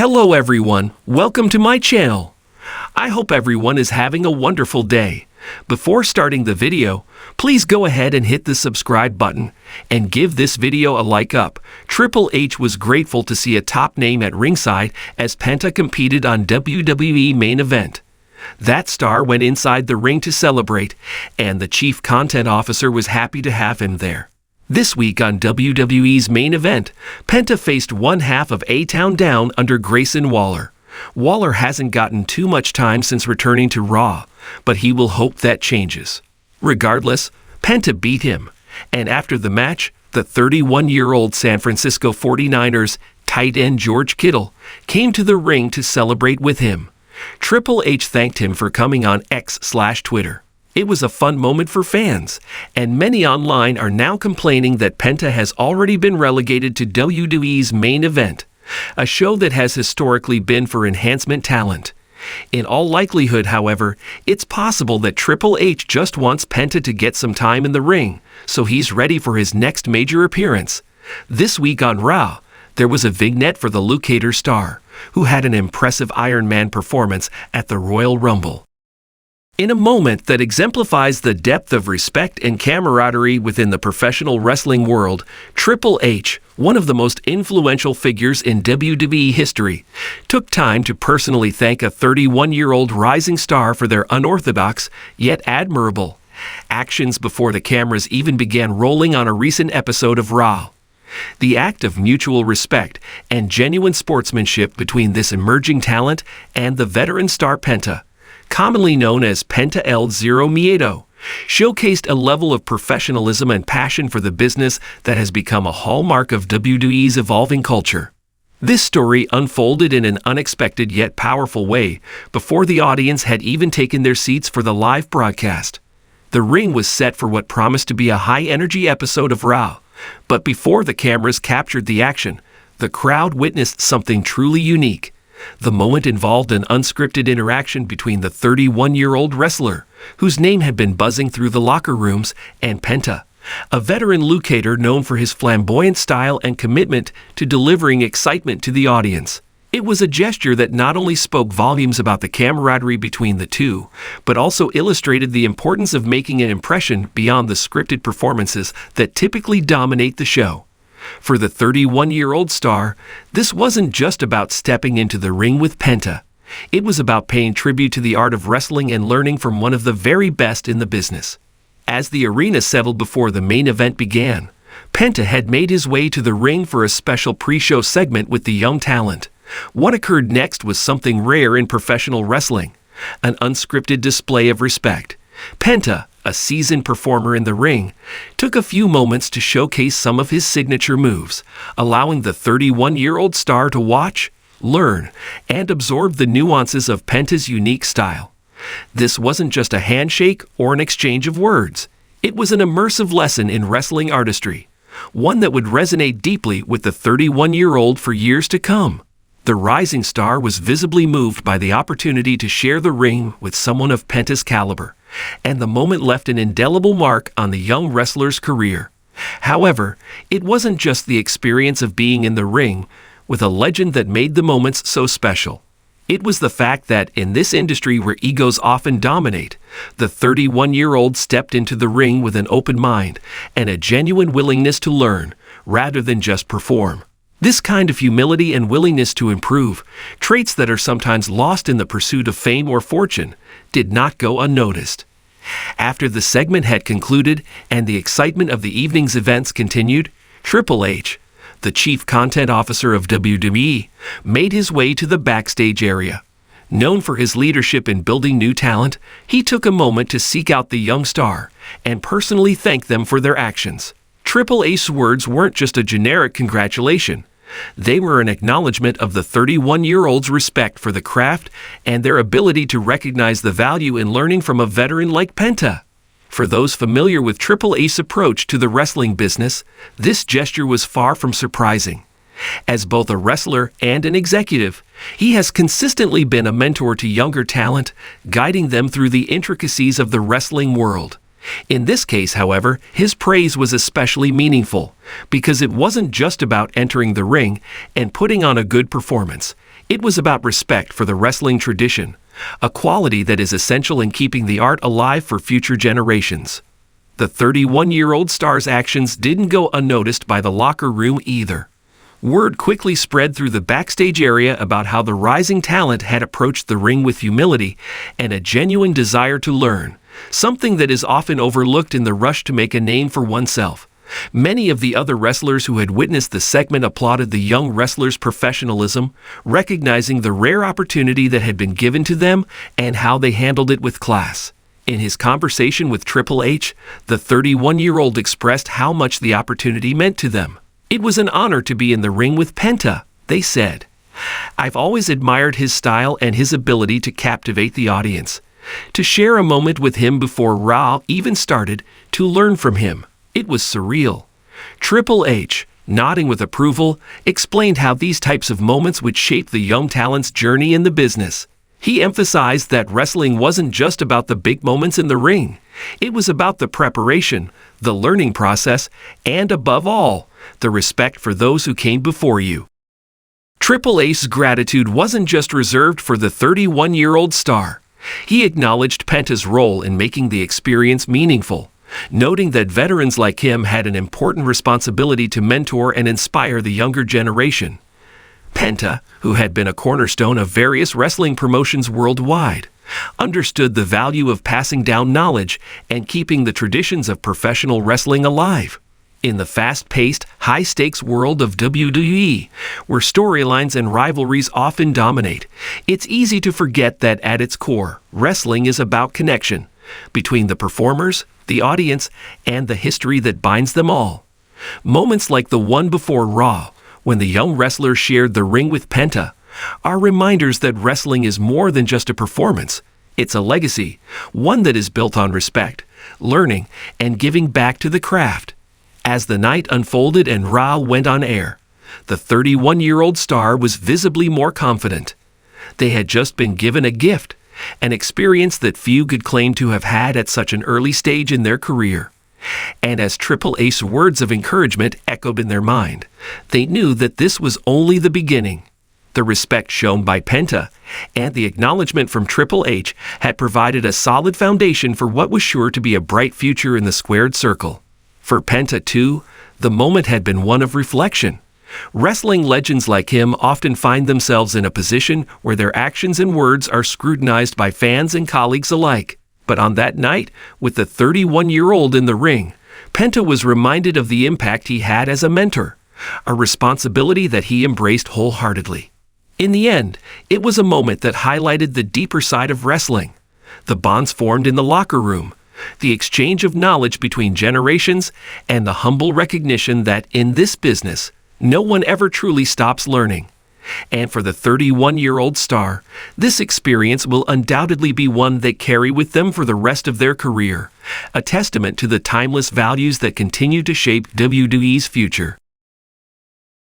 Hello everyone, welcome to my channel. I hope everyone is having a wonderful day. Before starting the video, please go ahead and hit the subscribe button and give this video a like up. Triple H was grateful to see a top name at ringside as Penta competed on WWE main event. That star went inside the ring to celebrate, and the chief content officer was happy to have him there. This week on WWE's main event, Penta faced one half of A-Town Down under Grayson Waller. Waller hasn't gotten too much time since returning to Raw, but he will hope that changes. Regardless, Penta beat him, and after the match, the 31-year-old San Francisco 49ers tight end George Kittle came to the ring to celebrate with him. Triple H thanked him for coming on X/Twitter. It was a fun moment for fans, and many online are now complaining that Penta has already been relegated to WWE's main event, a show that has historically been for enhancement talent. In all likelihood, however, it's possible that Triple H just wants Penta to get some time in the ring, so he's ready for his next major appearance. This week on Raw, there was a vignette for the Luke Hader star, who had an impressive Iron Man performance at the Royal Rumble. In a moment that exemplifies the depth of respect and camaraderie within the professional wrestling world, Triple H, one of the most influential figures in WWE history, took time to personally thank a 31-year-old rising star for their unorthodox, yet admirable, actions before the cameras even began rolling on a recent episode of Raw. The act of mutual respect and genuine sportsmanship between this emerging talent and the veteran star Penta, commonly known as Penta El Zero Miedo, showcased a level of professionalism and passion for the business that has become a hallmark of WWE's evolving culture. This story unfolded in an unexpected yet powerful way before the audience had even taken their seats for the live broadcast. The ring was set for what promised to be a high-energy episode of Raw, but before the cameras captured the action, the crowd witnessed something truly unique. The moment involved an unscripted interaction between the 31-year-old wrestler, whose name had been buzzing through the locker rooms, and Penta, a veteran Luke Hader known for his flamboyant style and commitment to delivering excitement to the audience. It was a gesture that not only spoke volumes about the camaraderie between the two, but also illustrated the importance of making an impression beyond the scripted performances that typically dominate the show. For the 31-year-old star, this wasn't just about stepping into the ring with Penta. It was about paying tribute to the art of wrestling and learning from one of the very best in the business. As the arena settled before the main event began, Penta had made his way to the ring for a special pre-show segment with the young talent. What occurred next was something rare in professional wrestling, an unscripted display of respect. Penta, a seasoned performer in the ring, took a few moments to showcase some of his signature moves, allowing the 31-year-old star to watch, learn, and absorb the nuances of Penta's unique style. This wasn't just a handshake or an exchange of words. It was an immersive lesson in wrestling artistry, one that would resonate deeply with the 31-year-old for years to come. The rising star was visibly moved by the opportunity to share the ring with someone of Penta's caliber, and the moment left an indelible mark on the young wrestler's career. However, it wasn't just the experience of being in the ring with a legend that made the moments so special. It was the fact that, in this industry where egos often dominate, the 31-year-old stepped into the ring with an open mind and a genuine willingness to learn, rather than just perform. This kind of humility and willingness to improve, traits that are sometimes lost in the pursuit of fame or fortune, did not go unnoticed. After the segment had concluded and the excitement of the evening's events continued, Triple H, the chief content officer of WWE, made his way to the backstage area. Known for his leadership in building new talent, he took a moment to seek out the young star and personally thank them for their actions. Triple H's words weren't just a generic congratulation. They were an acknowledgement of the 31-year-old's respect for the craft and their ability to recognize the value in learning from a veteran like Penta. For those familiar with Triple H's approach to the wrestling business, this gesture was far from surprising. As both a wrestler and an executive, he has consistently been a mentor to younger talent, guiding them through the intricacies of the wrestling world. In this case, however, his praise was especially meaningful, because it wasn't just about entering the ring and putting on a good performance. It was about respect for the wrestling tradition, a quality that is essential in keeping the art alive for future generations. The 31-year-old star's actions didn't go unnoticed by the locker room either. Word quickly spread through the backstage area about how the rising talent had approached the ring with humility and a genuine desire to learn, something that is often overlooked in the rush to make a name for oneself. Many of the other wrestlers who had witnessed the segment applauded the young wrestler's professionalism, recognizing the rare opportunity that had been given to them and how they handled it with class. In his conversation with Triple H, the 31-year-old expressed how much the opportunity meant to them. "It was an honor to be in the ring with Penta," they said. "I've always admired his style and his ability to captivate the audience. To share a moment with him before Raw even started, to learn from him, it was surreal." Triple H, nodding with approval, explained how these types of moments would shape the young talent's journey in the business. He emphasized that wrestling wasn't just about the big moments in the ring. It was about the preparation, the learning process, and above all, the respect for those who came before you. Triple H's gratitude wasn't just reserved for the 31-year-old star. He acknowledged Penta's role in making the experience meaningful, noting that veterans like him had an important responsibility to mentor and inspire the younger generation. Penta, who had been a cornerstone of various wrestling promotions worldwide, understood the value of passing down knowledge and keeping the traditions of professional wrestling alive. In the fast-paced, high-stakes world of WWE, where storylines and rivalries often dominate, it's easy to forget that at its core, wrestling is about connection between the performers, the audience, and the history that binds them all. Moments like the one before Raw, when the young wrestler shared the ring with Penta, are reminders that wrestling is more than just a performance. It's a legacy, one that is built on respect, learning, and giving back to the craft. As the night unfolded and Raw went on air, the 31-year-old star was visibly more confident. They had just been given a gift, an experience that few could claim to have had at such an early stage in their career. And as Triple H's words of encouragement echoed in their mind, they knew that this was only the beginning. The respect shown by Penta and the acknowledgement from Triple H had provided a solid foundation for what was sure to be a bright future in the squared circle. For Penta, too, the moment had been one of reflection. Wrestling legends like him often find themselves in a position where their actions and words are scrutinized by fans and colleagues alike. But on that night, with the 31-year-old in the ring, Penta was reminded of the impact he had as a mentor, a responsibility that he embraced wholeheartedly. In the end, it was a moment that highlighted the deeper side of wrestling, the bonds formed in the locker room, the exchange of knowledge between generations, and the humble recognition that in this business, no one ever truly stops learning. And for the 31-year-old star, this experience will undoubtedly be one they carry with them for the rest of their career, a testament to the timeless values that continue to shape WWE's future.